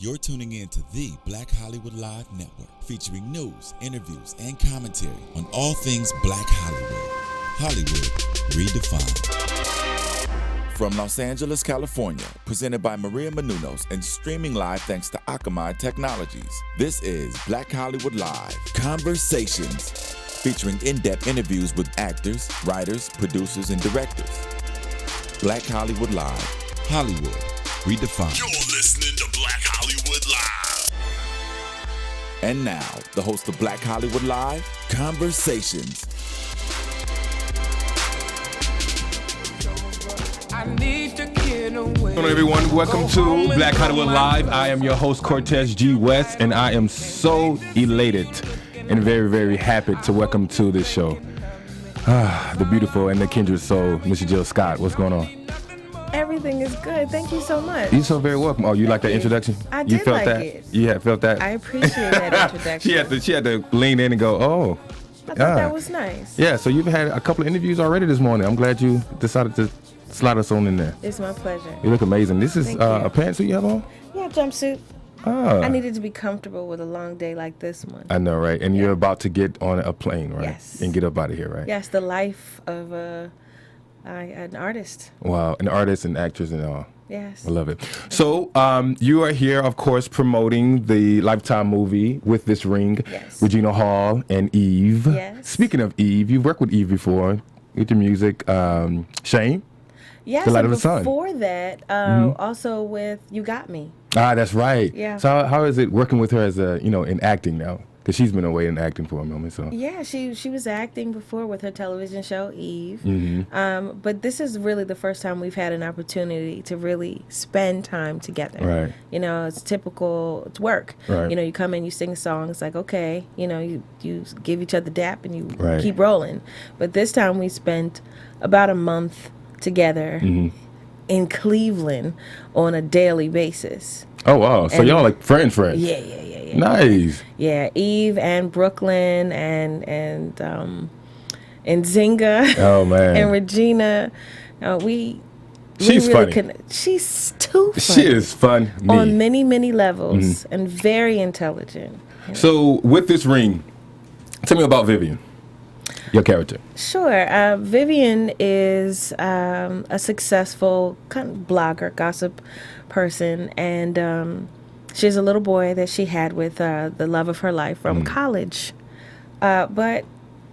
You're tuning in to the Black Hollywood Live Network, featuring news, interviews, and commentary on all things Black Hollywood. Hollywood redefined. From Los Angeles, California, presented by Maria Menounos and streaming live thanks to Akamai Technologies. This is Black Hollywood Live Conversations, featuring in-depth interviews with actors, writers, producers, and directors. Black Hollywood Live, Hollywood redefined. You're listening to Black Hollywood Live. And now, the host of Black Hollywood Live, Conversations. Hello everyone, welcome to Black Hollywood Live. I am your host Cortez G West, and I am so elated and very, very happy to welcome to this show the beautiful and the kindred soul, Mr. Jill Scott. What's going on? Everything is good. Thank you so much. You're so very welcome. Oh, you like that introduction? I You did felt like that? it. You had felt that? I appreciate that introduction. she had to lean in and go, oh. I thought that was nice. Yeah, so you've had a couple of interviews already this morning. I'm glad you decided to slide us on in there. It's my pleasure. You look amazing. This is Thank you. a pantsuit you have on? Yeah, jumpsuit. I needed to be comfortable with a long day like this one. I know, right? And you're about to get on a plane, right? Yes. And get up out of here, right? Yes, the life of an artist. Wow, an artist and actress and all. Yes. I love it. So you are here, of course, promoting the Lifetime movie With This Ring, Yes. Regina Hall and Eve. Yes. Speaking of Eve, you've worked with Eve before with your music. Shane? Yes, The Light and of the Sun. before that, also with You Got Me. Ah, that's right. Yeah. So how is it working with her as in acting now? Because she's been away in acting for a moment. So Yeah, she was acting before with her television show Eve. Mm-hmm. But this is really the first time we've had an opportunity to really spend time together. Right. You know, it's typical, it's work. Right. You know, you come in, you sing a song, it's like, okay, you know, you give each other dap and you Right. keep rolling. But this time we spent about a month together in Cleveland on a daily basis. Oh wow! So And- y'all like friends? Yeah. Nice. Yeah, Eve and Brooklyn and Zinga Oh man. and Regina. We She's really funny. She's too funny. She is fun. On many levels and very intelligent. So with this ring, tell me about Vivian, your character. Sure. Vivian is a successful kind of blogger, gossip person, and she has a little boy that she had with the love of her life from college. But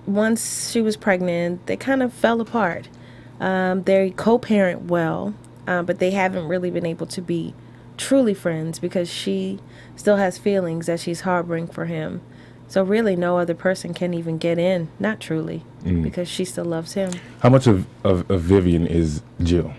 once she was pregnant, they kind of fell apart. They co-parent well, but they haven't really been able to be truly friends because she still has feelings that she's harboring for him. So really no other person can even get in, not truly, because she still loves him. How much of Vivian is Jill?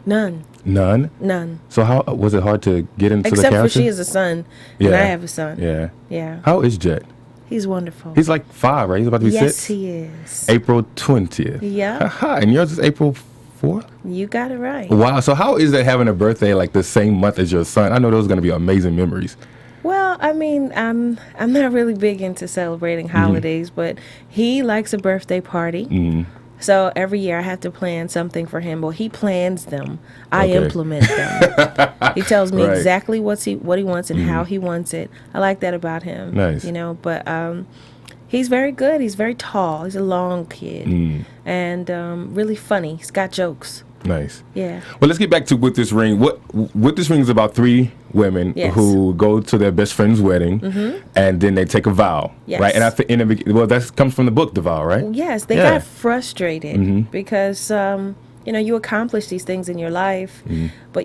None. None. So how was it hard to get into the Except character? for she has a son, and I have a son. Yeah. Yeah. How is Jet? He's wonderful. He's like 5, right? He's about to be 6. Yes, he is. April 20th. Yeah. Haha, and yours is April 4th? You got it right. Wow. So how is that having a birthday like the same month as your son? I know those are going to be amazing memories. Well, I mean, I'm not really big into celebrating holidays, but he likes a birthday party. So every year I have to plan something for him. Well, he plans them. I Okay. implement them. He tells me Right. exactly what he wants and how he wants it. I like that about him. Nice. You know, but he's very good. He's very tall. He's a long kid and really funny. He's got jokes. Nice. Yeah. Well, let's get back to With This Ring. With This Ring is about 3 women Yes. who go to their best friend's wedding, and then they take a vow, Yes. right? And I think that comes from the book, The Vow, right? Yes, they Yeah. got frustrated because you accomplish these things in your life, but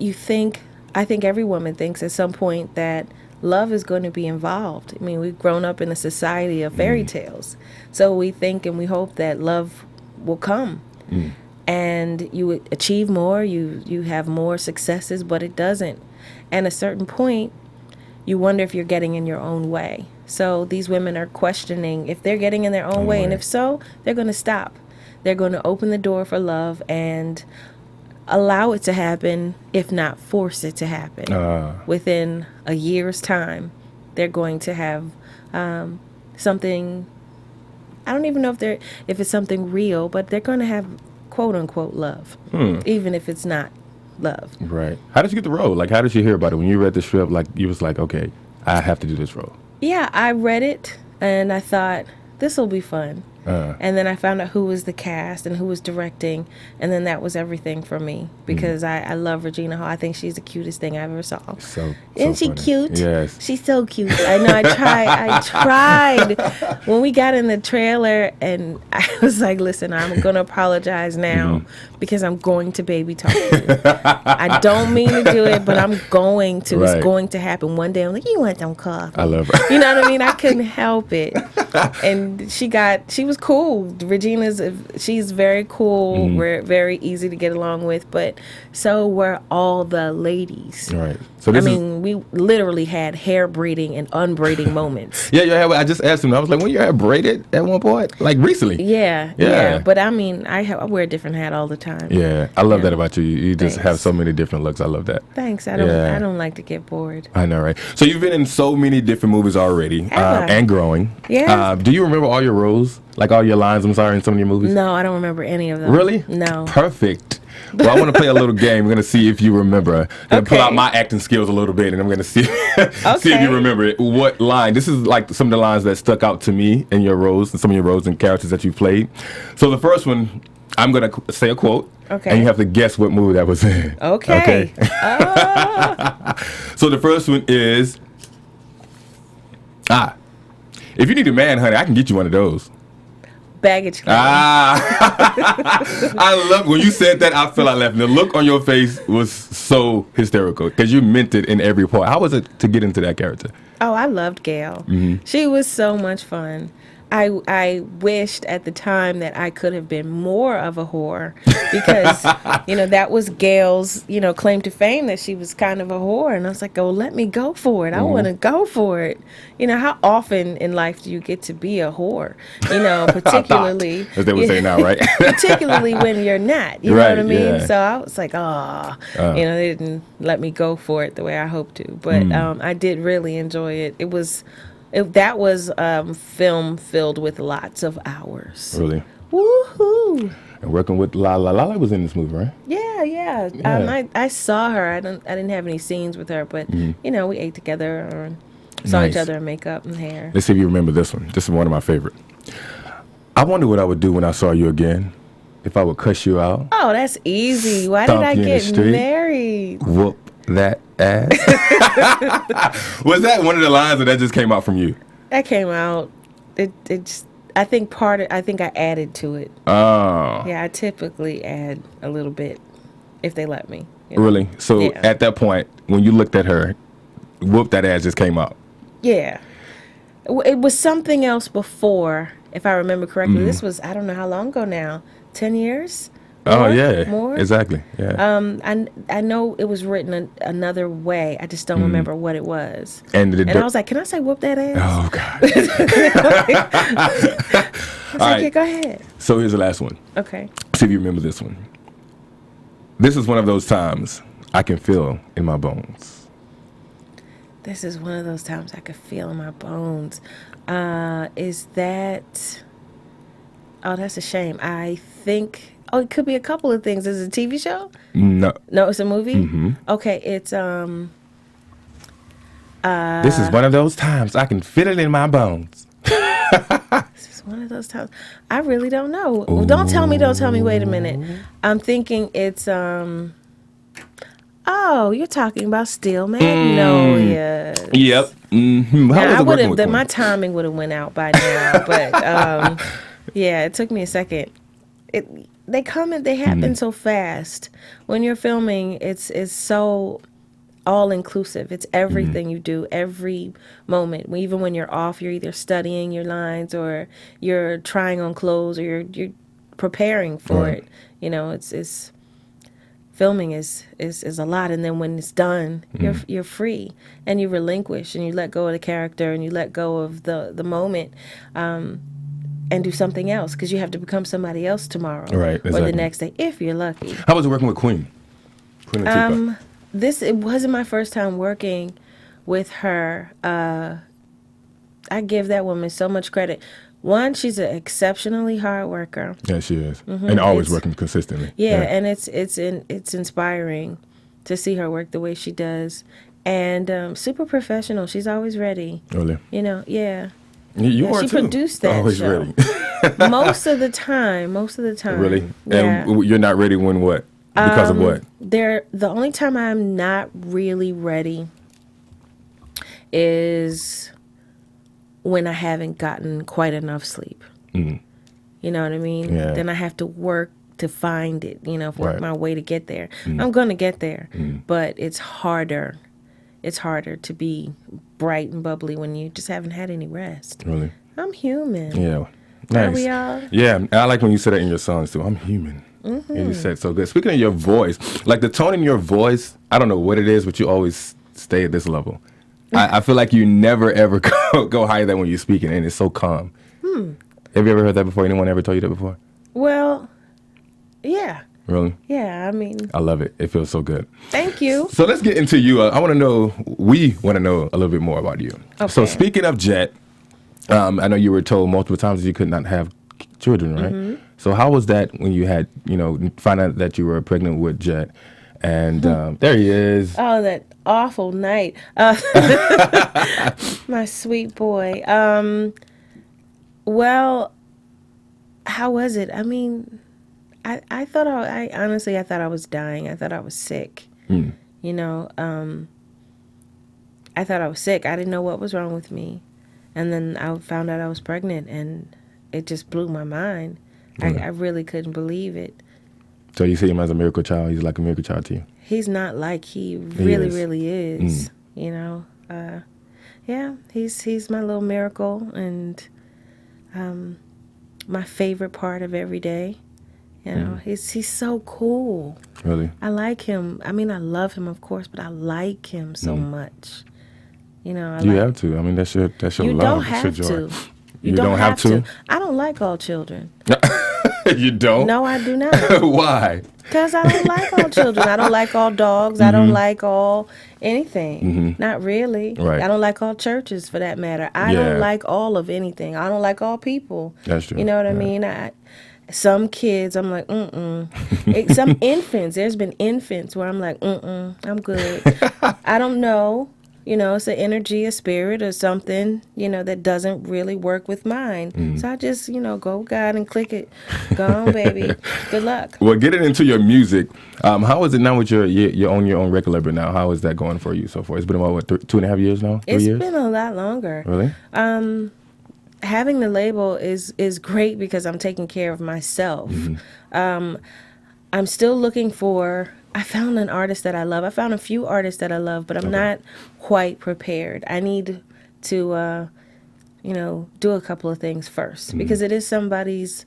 I think every woman thinks at some point that love is going to be involved. I mean, we've grown up in a society of fairy tales, so we think and we hope that love will come. And you achieve more, you have more successes, but it doesn't. And at a certain point, you wonder if you're getting in your own way. So these women are questioning if they're getting in their own way, and if so, they're going to stop. They're going to open the door for love and allow it to happen, if not force it to happen. Within a year's time, they're going to have something. I don't even know if it's something real, but they're going to have quote unquote love, even if it's not love. Right. How did you get the role? Like, how did you hear about it? When you read the script, like, you was like, okay, I have to do this role. Yeah, I read it and I thought, this will be fun. And then I found out who was the cast and who was directing, and then that was everything for me because I love Regina Hall. I think she's the cutest thing I ever saw. Isn't she funny. cute? Yes. She's so cute. I know. I tried. When we got in the trailer, and I was like, "Listen, I'm going to apologize now because I'm going to baby talk you. I don't mean to do it, but I'm going to. Right. It's going to happen one day." I'm like, "You want some coffee?" I love her. You know what I mean? I couldn't help it. And she was cool. She's very cool. We're very easy to get along with, but so were all the ladies. Right. So we literally had hair braiding and unbraiding moments. Yeah. I just asked him. I was like, when your hair braided at one point? Like recently? Yeah. But I mean, I wear a different hat all the time. Yeah. I love that about you. You just Thanks. have so many different looks. I love that. Thanks. I don't like to get bored. I know, right? So you've been in so many different movies already, and growing. Yeah. Do you remember all your roles? Like all your lines, I'm sorry, in some of your movies? No, I don't remember any of them. Really? No. Perfect. Well, I want to play a little game. We're going to see if you remember. I'm going to pull Okay. out my acting skills a little bit, and I'm going to see, see if Okay. you remember it. What line. This is like some of the lines that stuck out to me in your roles, and some of your roles and characters that you played. So the first one, I'm going to say a quote, Okay. and you have to guess what movie that was in. Okay. So the first one is, if you need a man, honey, I can get you one of those. Baggage claim. I love when you said that. I felt like laughing. The look on your face was so hysterical because you meant it in every part. How was it to get into that character? Oh, I loved Gail. She was so much fun. I wished at the time that I could have been more of a whore because, that was Gail's, claim to fame, that she was kind of a whore. And I was like, oh, let me go for it. I want to go for it. How often in life do you get to be a whore? Particularly. As they would say now, right? Particularly when you're not. You know what I mean? Yeah. So I was like, they didn't let me go for it the way I hoped to. But I did really enjoy it. That was film filled with lots of hours. Really? Woohoo! And working with Lala was in this movie, right? Yeah. I saw her. I didn't have any scenes with her, but we ate together and saw Nice. each other in makeup and hair. Let's see if you remember this one. This is one of my favorite. I wonder what I would do when I saw you again. If I would cuss you out. Oh, that's easy. Why did Stomp I you in the get street. married? Whoop that ass. Was that one of the lines that just came out from you? That came out. It just. I think I added to it. Oh. Yeah, I typically add a little bit if they let me. Really? So Yeah. at that point, when you looked at her, whoop that ass just came out. Yeah. It was something else before, if I remember correctly. This was, I don't know how long ago now, 10 years? Oh, yeah. More? Exactly. Yeah. I know it was written another way. I just don't remember what it was. And I was like, can I say whoop that ass? Oh, God. I was like, yeah, go ahead. So here's the last one. Okay. See if you remember this one. This is one of those times I can feel in my bones. This is one of those times I could feel in my bones. Is that... Oh, that's a shame. I think... Oh, it could be a couple of things. Is it a TV show? No. No, it's a movie? Mm-hmm. Okay, it's... This is one of those times I can feel it in my bones. This is one of those times. I really don't know. Well, don't tell me. Wait a minute. I'm thinking it's... Oh, you're talking about Steel Magnolias. Yep. Mm-hmm. How was Now, it working with my them? timing would have went out by now, but yeah, it took me a second. They happen so fast. When you're filming, it's so all inclusive. It's everything you do, every moment. Even when you're off, you're either studying your lines or you're trying on clothes or you're preparing for it. It's filming is a lot, and then when it's done, you're free and you relinquish and you let go of the character and you let go of the moment, and do something else because you have to become somebody else tomorrow, Right, or exactly. the next day if you're lucky. How was it working with Queen? Queen Latifah. It wasn't my first time working with her. I give that woman so much credit. One, she's an exceptionally hard worker. Yeah, she is, and always working consistently. Yeah, and it's inspiring. to see her work the way she does. And super professional. She's always ready. Really? You know, yeah. You are she too. produced that Always show. ready. Most of the time. Really? Yeah. And you're not ready when what? Because of what? The only time I'm not really ready is when I haven't gotten quite enough sleep. Mm. You know what I mean? Yeah. Then I have to work to find it, you know, work Right. my way to get there. I'm going to get there, Mm. but it's harder. It's harder to be bright and bubbly when you just haven't had any rest. Really? I'm human. Yeah. Nice. Are we all? Yeah, I like when you say that in your songs too. I'm human. Mm-hmm. And you said so good. Speaking of your voice, like the tone in your voice, I don't know what it is, but you always stay at this level. I feel like you never ever go higher than when you're speaking, and it's so calm. Have you ever heard that before? Anyone ever told you that before? Well, yeah. Really? Yeah, I mean, I love it. It feels so good. thank you. So let's get into you. We want to know a little bit more about you. Okay. So speaking of Jet, I know you were told multiple times that you could not have children, right? Mm-hmm. So how was that when you had, find out that you were pregnant with Jet? And there he is. Oh, that awful night. My sweet boy. Well, how was it? I mean, I thought I honestly thought I was dying. I thought I was sick. Mm. I thought I was sick. I didn't know what was wrong with me. And then I found out I was pregnant, and it just blew my mind. I really couldn't believe it. So you see him as a miracle child. He's like a miracle child to you. He's not like he really, is. really is. Yeah, he's my little miracle, and my favorite part of every day. He's so cool. Really? I like him. I mean, I love him, of course, but I like him so much. You have to. I mean, that's your You love. don't That's have your joy. to. You don't have to? I don't like all children. You don't? No, I do not. Why? Because I don't like all children. I don't like all dogs. I don't like all anything. Not really. Right. I don't like all churches, for that matter. I Yeah. don't like all of anything. I don't like all people. That's true. You know what I mean? Some kids, I'm like, Some infants, there's been infants where I'm like, I'm good. I don't know. It's an energy, a spirit, or something, that doesn't really work with mine. So I just, go God and click it. Go on, baby. Good luck. Well, getting into your music, how is it now with you're on your own record label now? How is that going for you so far? It's been about, what, 2.5 years now? 3 It's years? been a lot longer. Really? Having the label is great because I'm taking care of myself. I'm still looking I found an artist that I love. I found a few artists that I love, but I'm not quite prepared. I need to, do a couple of things first because it's somebody's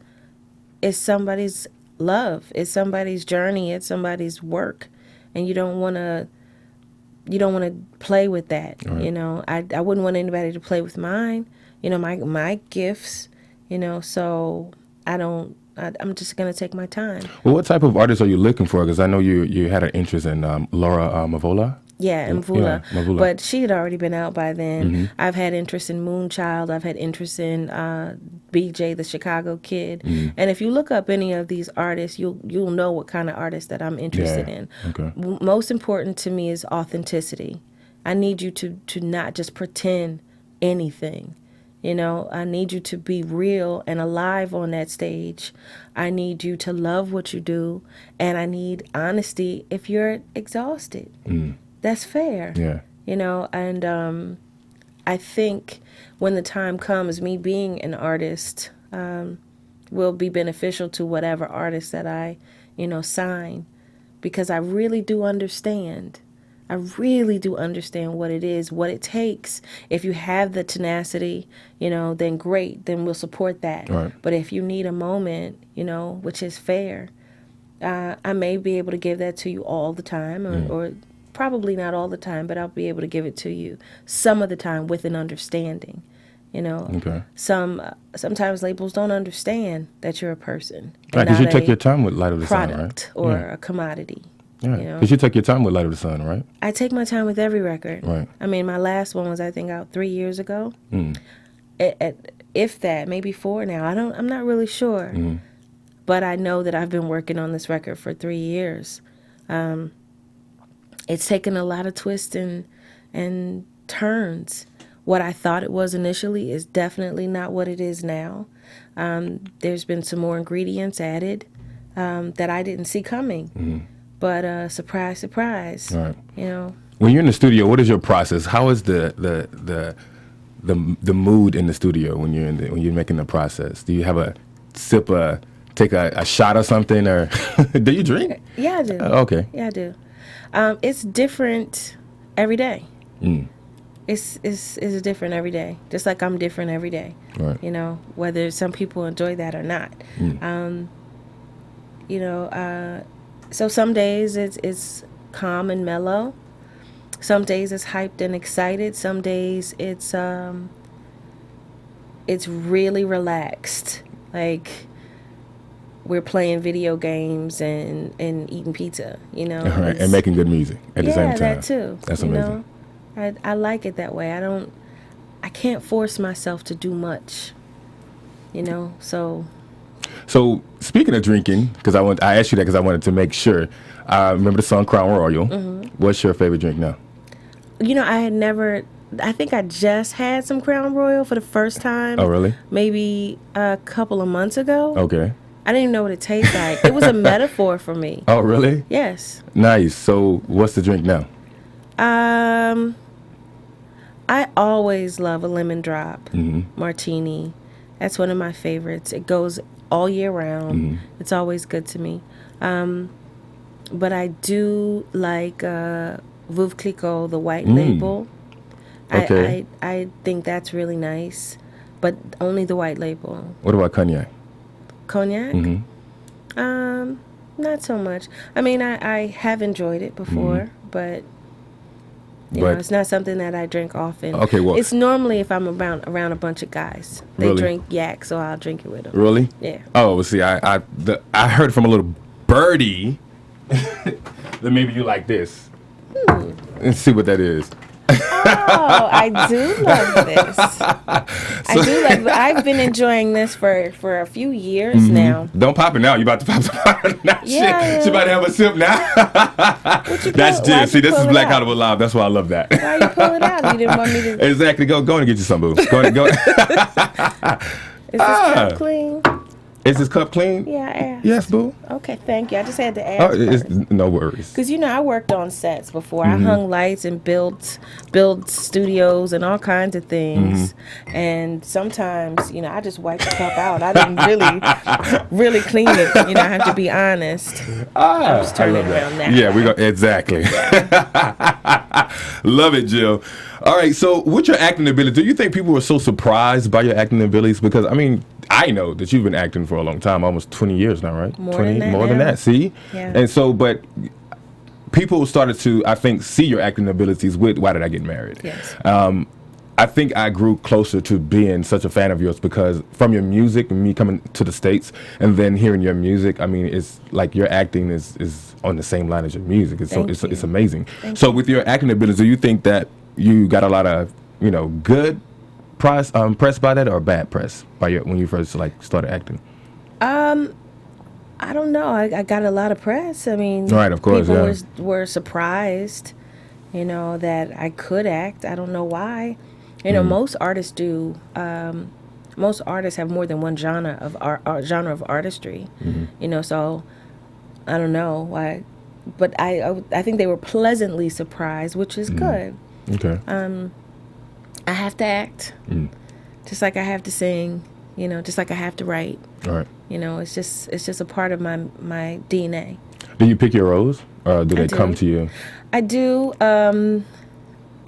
love. It's somebody's journey. It's somebody's work. And you don't want to play with that. Right. I wouldn't want anybody to play with mine, my gifts, so I'm just going to take my time. Well, what type of artists are you looking for? Because I know you had an interest in Laura Mavola. Yeah, Mvula. Yeah, Mvula. But she had already been out by then. I've had interest in Moonchild. I've had interest in BJ, the Chicago Kid. And if you look up any of these artists, you'll know what kind of artists that I'm interested in. Okay. Most important to me is authenticity. I need you to not just pretend anything. I need you to be real and alive on that stage. I need you to love what you do. And I need honesty if you're exhausted. That's fair. Yeah. And I think when the time comes, me being an artist will be beneficial to whatever artist that I, sign. Because I really do understand. I really do understand what it is, what it takes. If you have the tenacity, then great, then we'll support that. Right. But if you need a moment, which is fair, I may be able to give that to you all the time, or probably not all the time, but I'll be able to give it to you some of the time with an understanding. Okay. Sometimes labels don't understand that you're a person. Right, because you take your time with Light of the Sun, right? Product or a commodity. Yeah, because you take your time with Light of the Sun, right? I take my time with every record. Right. I mean, my last one was, I think, out 3 years ago. If that, maybe 4 now. I'm not really sure. But I know that I've been working on this record for 3 years. it's taken a lot of twists and turns. What I thought it was initially is definitely not what it is now. There's been some more ingredients added that I didn't see coming. But surprise, surprise. Right. You know. When you're in the studio, what is your process? How is the mood in the studio when you're making the process? Do you have a sip, take a shot or something, or do you drink? Yeah, I do. Okay. Yeah, I do. It's different every day. It's different every day, just like I'm different every day. Right. You know, whether some people enjoy that or not. You know, so some days it's calm and mellow. Some days it's hyped and excited. Some days it's really relaxed. Like we're playing video games and eating pizza, you know. Right. And making good music at the same time. Yeah, that too. That's you amazing. Know? I like it that way. I can't force myself to do much, you know. So speaking of drinking, because I asked you that because I wanted to make sure. Remember the song Crown Royal? What's your favorite drink now? You know, I think I just had some Crown Royal for the first time. Oh, really? Maybe a couple of months ago. Okay. I didn't even know what it tastes like. It was a metaphor for me. Oh, really? Yes. Nice. So what's the drink now? I always love a lemon drop martini. That's one of my favorites. It goes all year round. It's always good to me. But I do like Veuve Clicquot, the white label. Okay. I think that's really nice, but only the white label. What about cognac? Cognac? Not so much. I mean, I have enjoyed it before, but you know, it's not something that I drink often. Okay, well, it's normally if I'm around a bunch of guys. They Really? drink yak, so I'll drink it with them. Really? Yeah. Oh, well, see, I heard from a little birdie that maybe you like this. Let's see what that is. Oh, I do love this. I do love. I've been enjoying this for a few years now. Don't pop it now. You about to pop some now. Yeah. She about to have a sip now. That's Jim. See, this is Black Hollywood Live. That's why I love that. Why you pull it out? You didn't want me to. Exactly. Go and get you some, boo. Go. Is this cup clean? Is this cup clean? Yeah, I asked. Yes, boo. Okay, thank you. I just had to ask. No worries. Because, you know, I worked on sets before. I hung lights and built studios and all kinds of things. And sometimes, you know, I just wipe the cup out. I didn't really clean it. You know, I have to be honest. I'm just turning it around now. Yeah, we go exactly. Love it, Jill. All right, so with your acting ability, do you think people were so surprised by your acting abilities? Because, I mean, I know that you've been acting for a long time, almost 20 years now, right? More than that, see? Yeah. And so, but people started to, I think, see your acting abilities with Why Did I Get Married? Yes. I think I grew closer to being such a fan of yours because from your music and me coming to the States and then hearing your music, I mean, it's like your acting is on the same line as your music. It's amazing. So with your acting abilities, do you think that you got a lot of, you know, good press by that or bad press when you first started acting? I don't know. I got a lot of press. I mean, right, of course, people were surprised, you know, that I could act. I don't know why. You know, most artists do. Most artists have more than one genre of artistry. You know, so I don't know why, but I think they were pleasantly surprised, which is good. Okay. I have to act, just like I have to sing. You know, just like I have to write. All right. You know, it's just a part of my DNA. Do you pick your roles, or do they come to you? I do.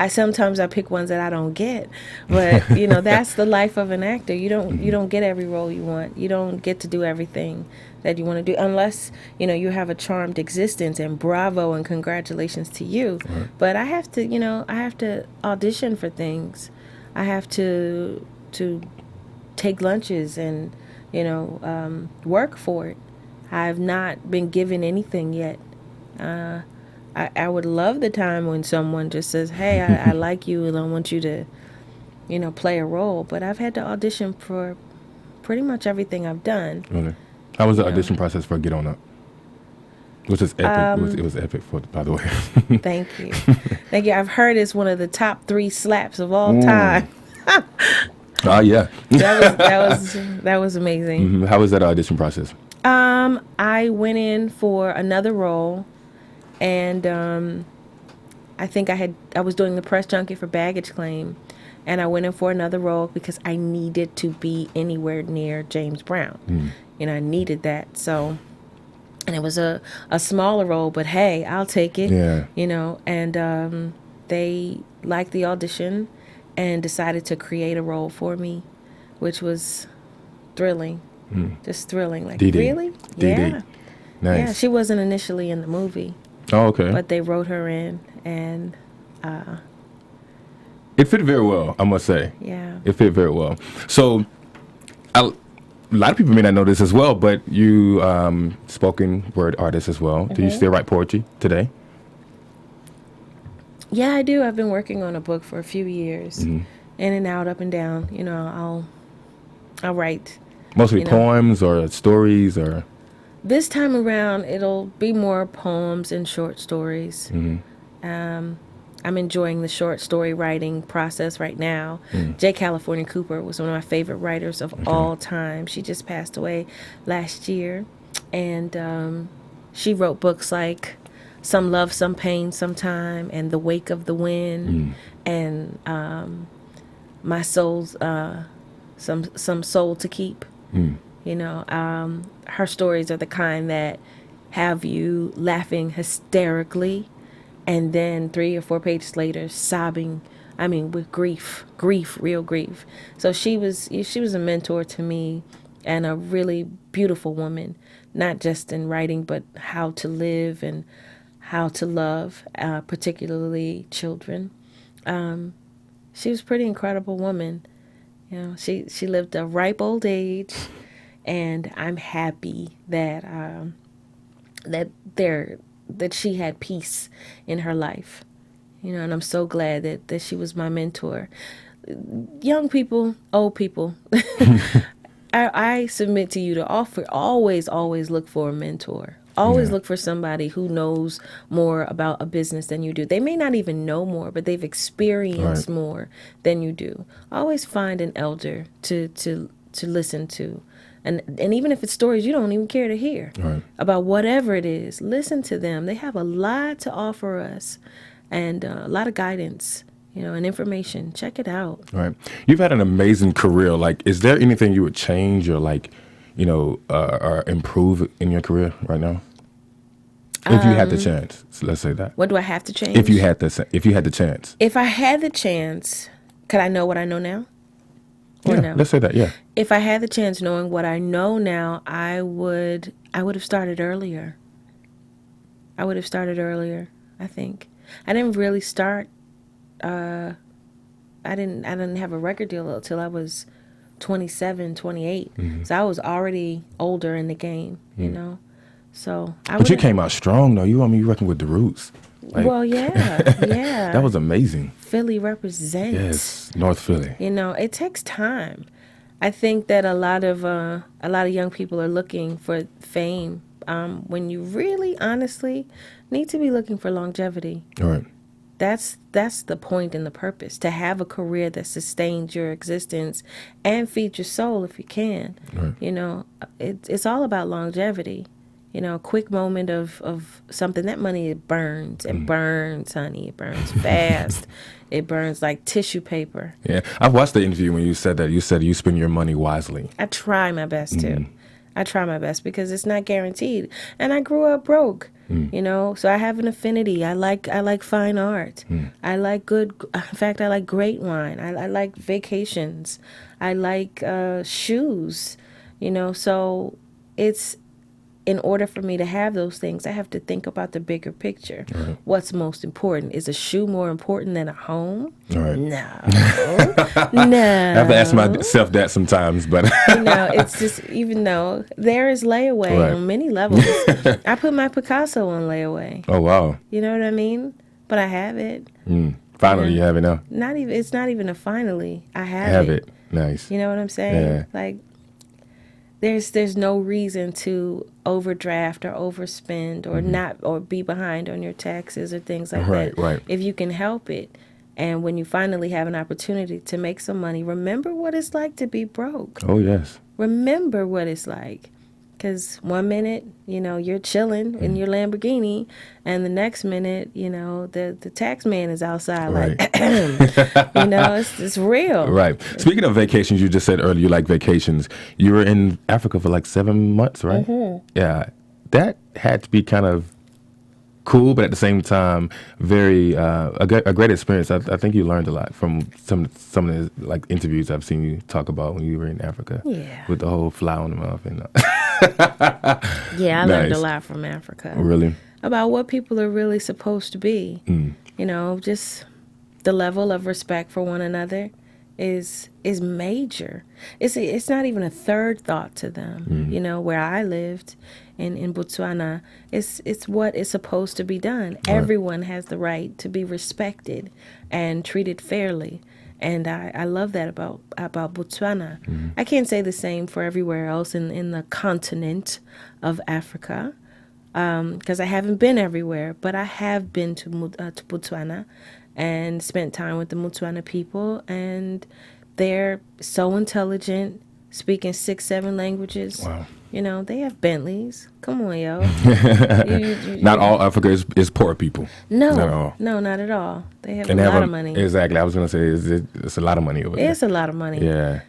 Sometimes I pick ones that I don't get, but you know that's the life of an actor. You don't get every role you want. You don't get to do everything that you want to do unless you know you have a charmed existence. And bravo and congratulations to you. Right. But I have to audition for things. I have to take lunches and work for it. I have not been given anything yet. I would love the time when someone just says, hey, I like you and I want you to, play a role. But I've had to audition for pretty much everything I've done. Really? How was the audition process for Get On Up? Which is epic. It was epic, by the way. Thank you. Thank you. I've heard it's one of the top 3 slaps of all time. Oh, yeah. That was amazing. Mm-hmm. How was that audition process? I went in for another role, and I think I was doing the press junket for Baggage Claim, and I went in for another role because I needed to be anywhere near James Brown. I needed that. So, and it was a smaller role, but hey, I'll take it. Yeah. And they liked the audition and decided to create a role for me, which was thrilling. Just thrilling. Like, Dee-Dee. really? Dee-Dee. Yeah. Nice. Yeah, she wasn't initially in the movie. Oh, okay. But they wrote her in, and it fit very well, I must say. yeah. It fit very well. So, a lot of people may not know this as well, but you spoken word artist as well. Do you still write poetry today? Yeah, I do. I've been working on a book for a few years, in and out, up and down. I'll write. Mostly poems or stories or? This time around, it'll be more poems and short stories. I'm enjoying the short story writing process right now. J. California Cooper was one of my favorite writers of all time. She just passed away last year, and she wrote books like Some Love, Some Pain, Sometime, and The Wake of the Wind, and My Soul's Some Soul to Keep. Her stories are the kind that have you laughing hysterically, and then 3 or 4 pages later sobbing. I mean, with grief, real grief. So she was a mentor to me, and a really beautiful woman, not just in writing, but how to live and how to love, particularly children. She was a pretty incredible woman. She lived a ripe old age, and I'm happy that that she had peace in her life. And I'm so glad that she was my mentor. Young people, old people, I submit to you to always look for a mentor. Always look for somebody who knows more about a business than you do. They may not even know more, but they've experienced more than you do. Always find an elder to listen to. And even if it's stories you don't even care to hear about whatever it is, listen to them. They have a lot to offer us, and a lot of guidance, and information. Check it out. Right. You've had an amazing career. Like, is there anything you would change or or improve in your career right now? If you had the chance, so let's say that. What do I have to change? If you had the chance. If I had the chance, could I know what I know now? Or Yeah, no? let's say that. Yeah. If I had the chance knowing what I know now, I would have started earlier. I think. I didn't really start I didn't have a record deal until I was 27, 28. So I was already older in the game, So But you came out strong though. You working with the Roots. Well, yeah. That was amazing. Philly represents. Yes, North Philly. It takes time. I think that a lot of young people are looking for fame when you really, honestly, need to be looking for longevity. All right. That's the point and the purpose, to have a career that sustains your existence and feeds your soul if you can. Right. It's all about longevity. A quick moment of something, that money, it burns. It burns, honey. It burns fast. It burns like tissue paper. Yeah. I watched the interview when you said that. You said you spend your money wisely. I try my best to. I try my best because it's not guaranteed. And I grew up broke, so I have an affinity. I like fine art. I like I like great wine. I like vacations. I like shoes, so it's, in order for me to have those things, I have to think about the bigger picture. Right. What's most important? Is a shoe more important than a home? Right. No. No. I have to ask myself that sometimes, but it's just, even though there is layaway on many levels, I put my Picasso on layaway. Oh wow. You know what I mean? But I have it. Finally, you have it now. It's not even a finally. I have it. Nice. You know what I'm saying? Yeah. Like, there's no reason to overdraft or overspend or not, or be behind on your taxes or things like that. Right. If you can help it. And when you finally have an opportunity to make some money, remember what it's like to be broke. Oh, yes. Remember what it's like. Because one minute, you're chilling in your Lamborghini, and the next minute, the tax man is outside Right. it's real. Right. Speaking of vacations, you just said earlier you like vacations. You were in Africa for like 7 months, right? Mm-hmm. Yeah. That had to be kind of cool, but at the same time, very a great experience. I think you learned a lot from some of the like interviews I've seen you talk about when you were in Africa. Yeah. With the whole fly on the mouth and yeah, I learned a lot from Africa. Really? About what people are really supposed to be. Just the level of respect for one another is major. It's not even a third thought to them. Where I lived in Botswana, it's what is supposed to be done. Right. Everyone has the right to be respected and treated fairly. And I love that about Botswana. Mm-hmm. I can't say the same for everywhere else in the continent of Africa, because I haven't been everywhere, but I have been to Botswana and spent time with the Botswana people, and they're so intelligent, speaking 6-7 languages. Wow. They have Bentleys. Come on, yo. Not all Africa is poor people. No. Not at all. No, not at all. They have a lot of money. Exactly. I was going to say, it's a lot of money over there. It's a lot of money. Yeah.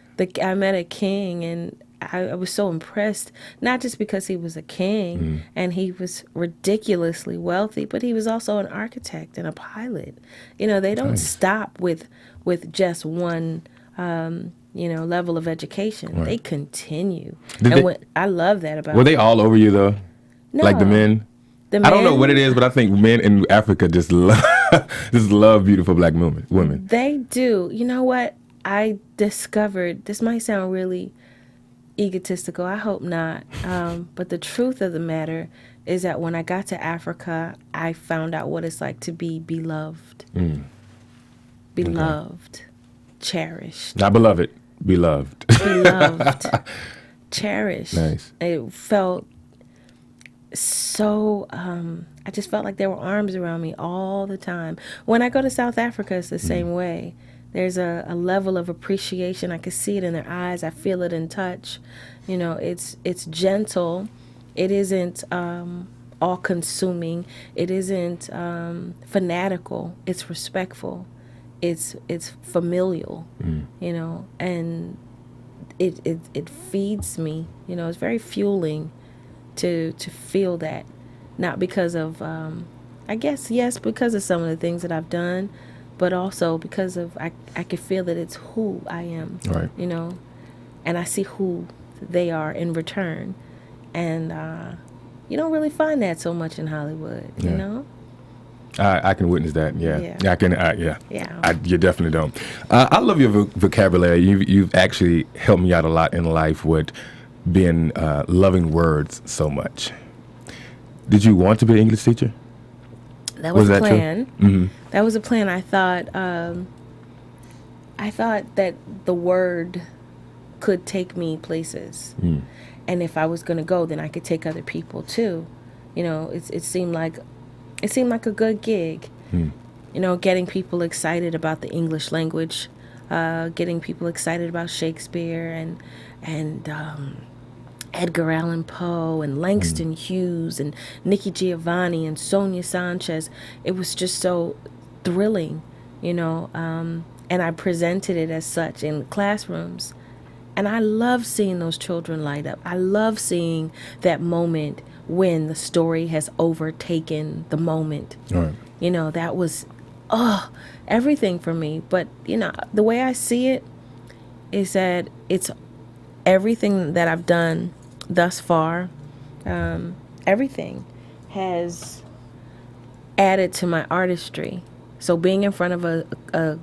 I met a king, and I was so impressed, not just because he was a king and he was ridiculously wealthy, but he was also an architect and a pilot. They don't stop with just one level of education. Right. They continue. I love that about them. Were they all over you, though? No. Like the men? I don't know what it is, but I think men in Africa just love beautiful black women. They do. You know what? I discovered, this might sound really egotistical, I hope not, but the truth of the matter is that when I got to Africa, I found out what it's like to be beloved. Beloved. Cherished. Not beloved. Beloved. Beloved. Cherished. Nice. It felt so, I just felt like there were arms around me all the time. When I go to South Africa, it's the same way. There's a level of appreciation. I can see it in their eyes. I feel it in touch. It's gentle. It isn't all-consuming. It isn't fanatical. It's respectful. It's familial. And it feeds me. It's very fueling to feel that. Not because of, I guess, yes, because of some of the things that I've done, but also because of, I can feel that it's who I am, right. And I see who they are in return. And you don't really find that so much in Hollywood, you know? I can witness that, yeah. I can, you definitely don't. I love your vocabulary. You've actually helped me out a lot in life with being, loving words so much. Did you want to be an English teacher? That was a plan. Mm-hmm. That was a plan. I thought that the word could take me places, and if I was going to go, then I could take other people too. It seemed like a good gig. Getting people excited about the English language, getting people excited about Shakespeare and Edgar Allan Poe and Langston Hughes and Nikki Giovanni and Sonia Sanchez. It was just so thrilling, and I presented it as such in classrooms. And I love seeing those children light up. I love seeing that moment when the story has overtaken the moment. Right. That was, everything for me. But, the way I see it is that it's everything that I've done thus far, everything has added to my artistry. So being in front of a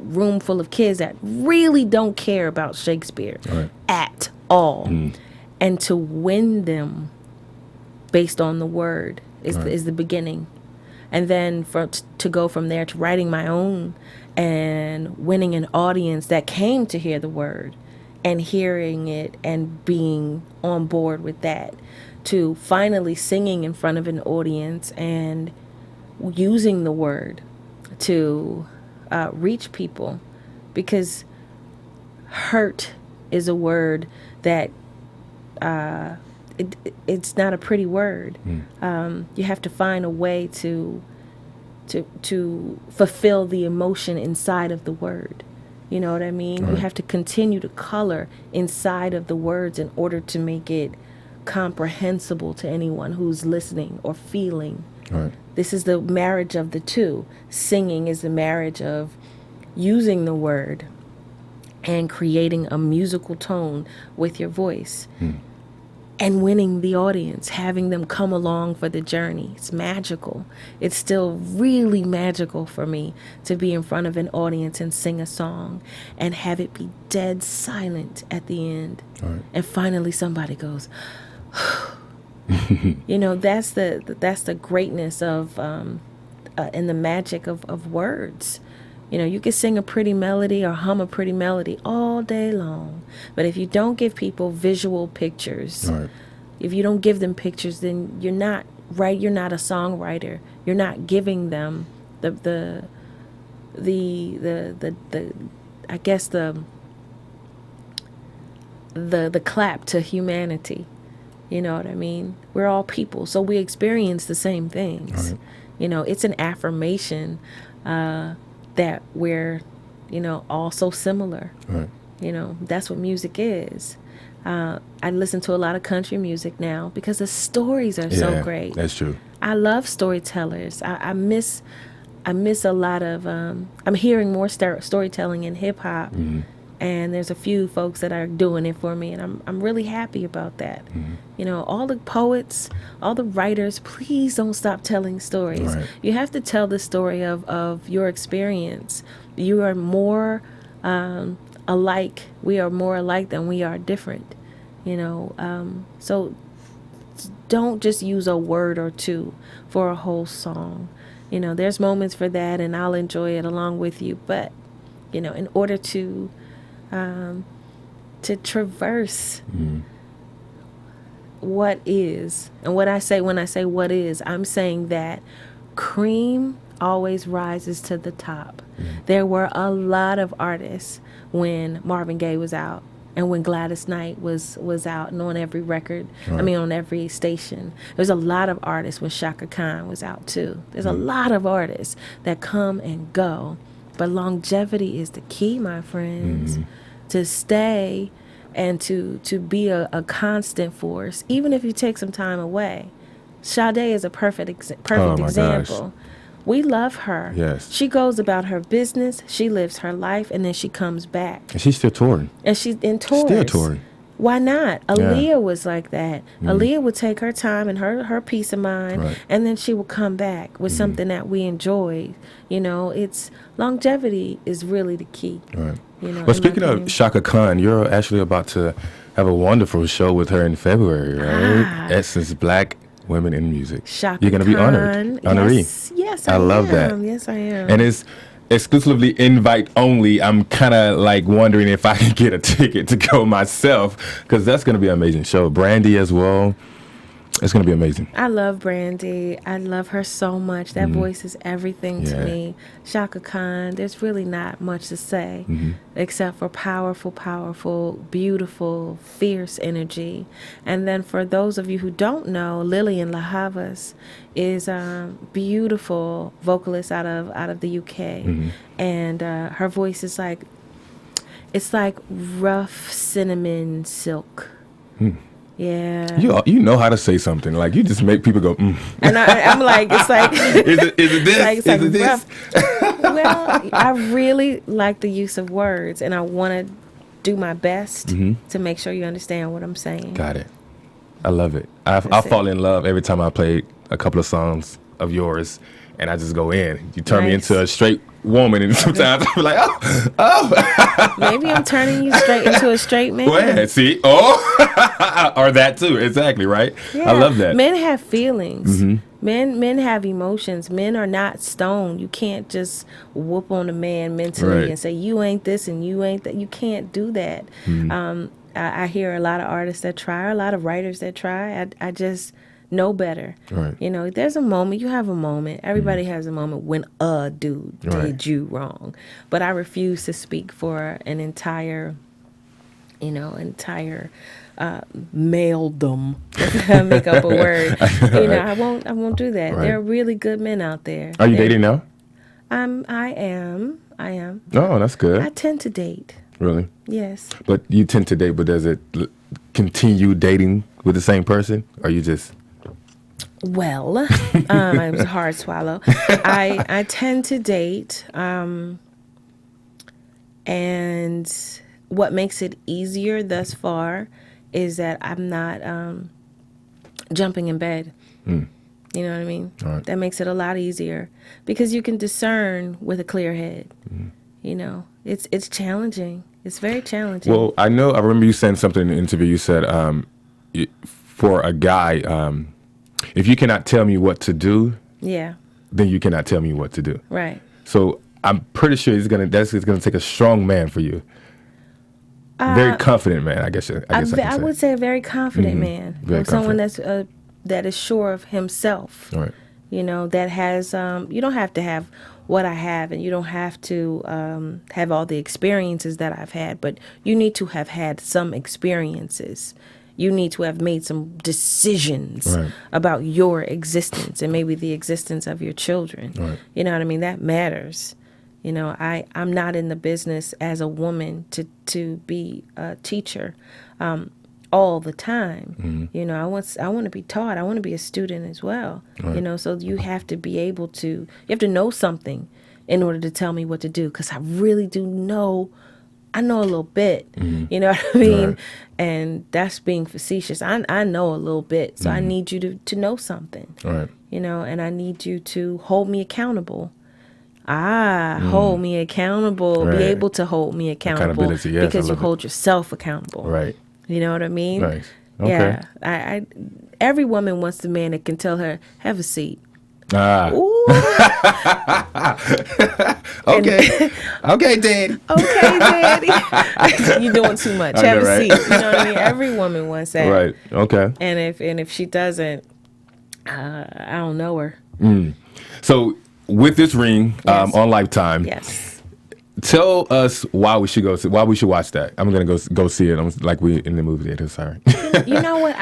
room full of kids that really don't care about Shakespeare at all, and to win them based on the word is the beginning. And then to go from there to writing my own and winning an audience that came to hear the word and hearing it and being on board with that, to finally singing in front of an audience and using the word to reach people, because hurt is a word that it's not a pretty word. You have to find a way to fulfill the emotion inside of the word. You know what I mean? Right. You have to continue to color inside of the words in order to make it comprehensible to anyone who's listening or feeling. Right. This is the marriage of the two. Singing is the marriage of using the word and creating a musical tone with your voice. And winning the audience, having them come along for the journey. It's magical. It's still really magical for me to be in front of an audience and sing a song and have it be dead silent at the end. Right. And finally somebody goes, you know, that's the greatness of and the magic of words. You know, you can sing a pretty melody or hum a pretty melody all day long, but if you don't give people visual pictures, Right. if you don't give them pictures, then you're not right. You're not a songwriter. You're not giving them the I guess the clap to humanity. You know what I mean? We're all people, so we experience the same things. Right. You know, it's an affirmation that we're, you know, all so similar. Right. You know, that's what music is. I listen to a lot of country music now because the stories are so great. That's true. I love storytellers. I miss a lot of. I'm hearing more storytelling in hip hop, and there's a few folks that are doing it for me, and I'm really happy about that. You know, all the poets, all the writers, please don't stop telling stories. Right. You have to tell the story of your experience. You are more alike. We are more alike than we are different. You know, so don't just use a word or two for a whole song. You know, there's moments for that, and I'll enjoy it along with you. But, you know, in order to traverse what is, and what I say when I say what is, I'm saying that cream always rises to the top. There were a lot of artists when Marvin Gaye was out, and when Gladys Knight was out and on every record, I mean on every station. There's a lot of artists when Chaka Khan was out too. There's a lot of artists that come and go, but longevity is the key, my friends. To stay and to be a constant force, even if you take some time away. Sade is a perfect example. Gosh. We love her. Yes. She goes about her business, she lives her life, and then she comes back. And she's still touring. And she's in tours. Still touring. Why not? Aaliyah was like that. Aaliyah would take her time and her peace of mind, and then she would come back with something that we enjoyed. You know, it's longevity is really the key. Right. You know, But speaking of Chaka Khan, you're actually about to have a wonderful show with her in February, right? Essence Black Women in Music. Chaka You're going to be honored. Honoree. Yes, I love that. Yes, I am. And it's exclusively invite only. I'm kind of like wondering if I can get a ticket to go myself, because that's going to be an amazing show. Brandy as well. It's going to be amazing. I love Brandy. I love her so much. That voice is everything to me. Chaka Khan, there's really not much to say except for powerful, powerful, beautiful, fierce energy. And then for those of you who don't know, Lianne Havas is a beautiful vocalist out of the UK. And her voice is like, it's like rough cinnamon silk. Yeah. You know how to say something. Like, you just make people go, And I'm like, it's like... is it this? Like, is it this? rough. Well, I really like the use of words, and I want to do my best to make sure you understand what I'm saying. Got it. I love it. I fall in love every time I play a couple of songs of yours, and I just go in. You turn me into a straight woman, and sometimes I'm like, oh. Maybe I'm turning you straight into a straight man. Well, see, or that too, exactly, right? Yeah. I love that. Men have feelings. Men have emotions. Men are not stone. You can't just whoop on a man mentally and say you ain't this and you ain't that. You can't do that. I hear a lot of artists that try, a lot of writers that try. I just know better. Right. You know, there's a moment. You have a moment. Everybody has a moment when a dude did you wrong. But I refuse to speak for an entire maledom. Make up a word. You know, I won't do that. Right. There are really good men out there. Are you dating now? I am. Oh, that's good. I tend to date. Really? Yes. But you tend to date, but does it continue dating with the same person? Or you just... Well, it was a hard swallow. I tend to date, and what makes it easier thus far is that I'm not jumping in bed. You know what I mean? Right. That makes it a lot easier because you can discern with a clear head. You know, it's challenging. It's very challenging. Well, I remember you saying something in the interview. You said for a guy, if you cannot tell me what to do, then you cannot tell me what to do. Right. So I'm pretty sure it's gonna take a strong man for you. Very confident man, I guess I would say a very confident man. Very someone that is sure of himself. Right. You know, that has you don't have to have what I have, and you don't have to have all the experiences that I've had, but you need to have had some experiences. You need to have made some decisions about your existence and maybe the existence of your children. Right. You know what I mean? That matters. You know, I'm not in the business as a woman to be a teacher all the time. You know, I want to be taught. I want to be a student as well. You know, so you have to be able to, you have to know something in order to tell me what to do, because I really do know. I know a little bit, you know what I mean? Right. And that's being facetious. I know a little bit, so I need you to know something. Right. You know, and I need you to hold me accountable. Hold me accountable. Right. Be able to hold me accountable, Accountability, yes, because I you love hold yourself accountable. Right. You know what I mean? Nice. Okay. Yeah. I every woman wants a man that can tell her, have a seat. Ooh. Okay. Okay, Daddy. Okay, Daddy. You're doing too much. Have a seat. You know what I mean? Every woman wants that. Right. Okay. And if she doesn't, I don't know her. So with this ring on Lifetime, Yes. tell us why we should watch that. I'm gonna go see it. I'm like we in the movie theater. Sorry. You know what?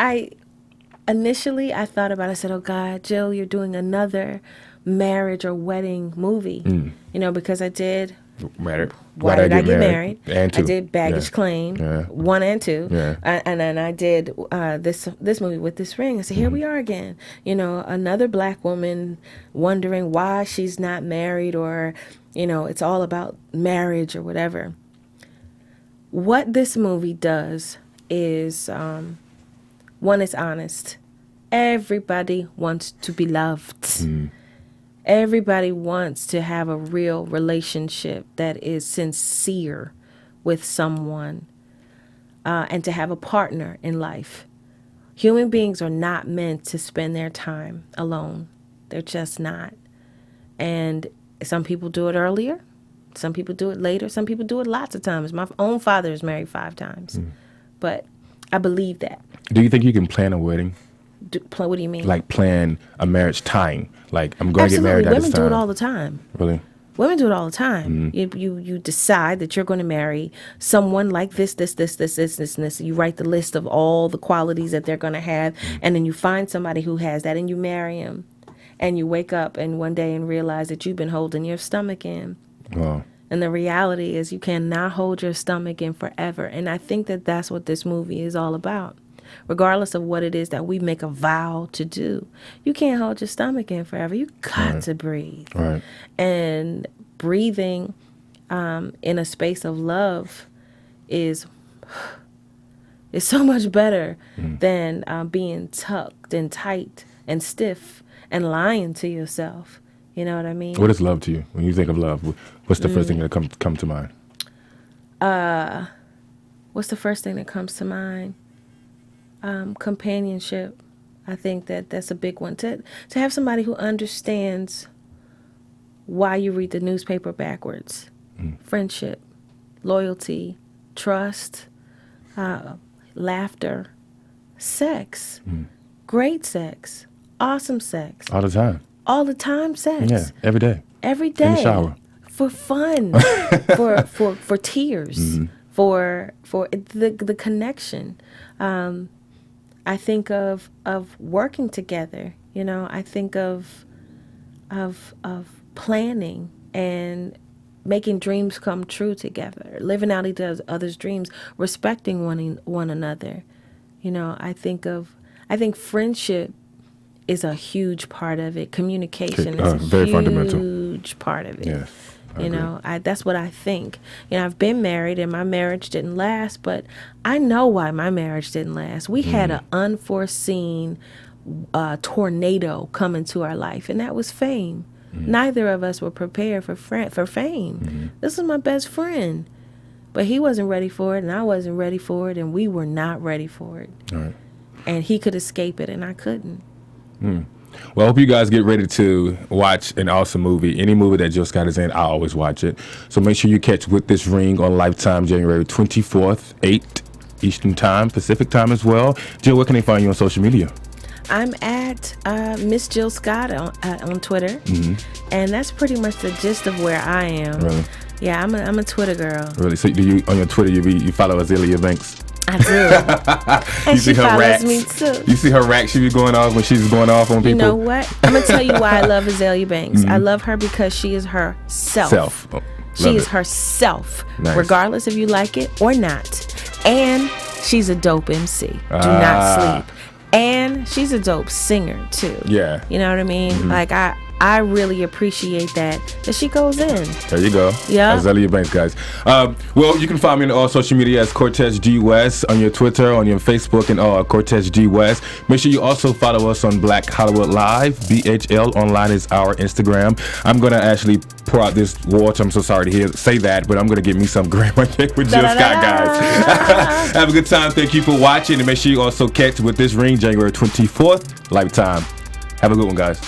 Initially I thought about it. I said, oh God, Jill, you're doing another marriage or wedding movie. You know, because I did Married. Why Did I Get Married? And 2. I did Baggage Claim 1 and 2. Yeah. And then I did this movie with this ring. I said, here we are again. You know, another black woman wondering why she's not married, or, you know, it's all about marriage or whatever. What this movie does is, one, it's honest. Everybody wants to be loved. Everybody wants to have a real relationship that is sincere with someone, and to have a partner in life. Human beings are not meant to spend their time alone. They're just not. And some people do it earlier. Some people do it later. Some people do it lots of times. My own father is married 5 times. But I believe that. Do you think you can plan a wedding? What do you mean? Like plan a marriage tying. Like I'm going to get married at this time. Women do it all the time. Really? Women do it all the time. You decide that you're going to marry someone like this. You write the list of all the qualities that they're going to have, and then you find somebody who has that, and you marry him. And you wake up and one day and realize that you've been holding your stomach in. Wow. And the reality is you cannot hold your stomach in forever. And I think that that's what this movie is all about. Regardless of what it is that we make a vow to do, you can't hold your stomach in forever. You got to breathe. Right. And breathing in a space of love is so much better than being tucked and tight and stiff and lying to yourself. You know what I mean? What is love to you? When you think of love, what's the first thing that come to mind? What's the first thing that comes to mind? Companionship, I think that that's a big one. To have somebody who understands why you read the newspaper backwards. Friendship, loyalty, trust, laughter, sex, great sex, awesome sex. All the time. All the time sex. Yeah, every day. Every day. In the shower. For fun, for tears, for the connection. I think of working together. You know, I think of planning and making dreams come true together, living out each other's dreams, respecting one another. You know, I think friendship is a huge part of it. Communication is a very fundamental. Huge part of it. Yeah, you know, that's what I think. You know, I've been married and my marriage didn't last, but I know why my marriage didn't last. We had an unforeseen tornado come into our life, and that was fame. Neither of us were prepared for fame. This is my best friend, but he wasn't ready for it, and I wasn't ready for it, and we were not ready for it. All right. And he could escape it, and I couldn't. Well, I hope you guys get ready to watch an awesome movie. Any movie that Jill Scott is in, I always watch it. So make sure you catch With This Ring on Lifetime, January 24th, 8 Eastern Time, Pacific Time as well. Jill, where can they find you on social media? I'm at Miss Jill Scott on Twitter, and that's pretty much the gist of where I am. Really? Yeah, I'm a Twitter girl. Really? So do you on your Twitter you follow Azealia Banks? I do. And she follows me too. You see her rack she be going off when she's going off on people? You know what? I'm going to tell you why I love Azealia Banks. I love her because she is herself. She is herself, regardless if you like it or not. And she's a dope MC. Do not sleep. And she's a dope singer too. Yeah. You know what I mean? Like I really appreciate that she goes in. There you go. Yeah. Azealia Banks, guys. Well, you can find me on all social media as Cortez G West on your Twitter, on your Facebook, and Cortez G West. Make sure you also follow us on Black Hollywood Live. BHL Online is our Instagram. I'm going to actually pour out this water. I'm so sorry to say that, but I'm going to get me some Grandma Cake with Jill Scott, guys. Have a good time. Thank you for watching. And make sure you also catch With This Ring, January 24th, Lifetime. Have a good one, guys.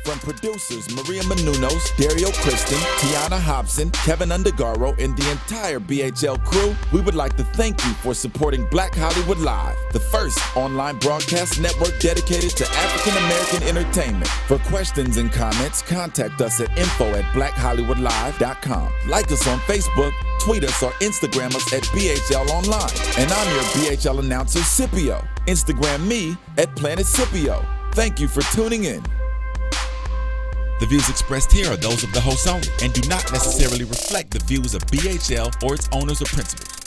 From producers Maria Menounos, Dario Kristen, Tiana Hobson, Kevin Undergaro, and the entire BHL crew, we would like to thank you for supporting Black Hollywood Live, the first online broadcast network dedicated to African American entertainment. For questions and comments, contact us at info@blackhollywoodlive.com. Like us on Facebook, tweet us, or Instagram us at BHL Online. And I'm your BHL announcer, Scipio. Instagram me at Planet Scipio. Thank you for tuning in. The views expressed here are those of the host only and do not necessarily reflect the views of BHL or its owners or principals.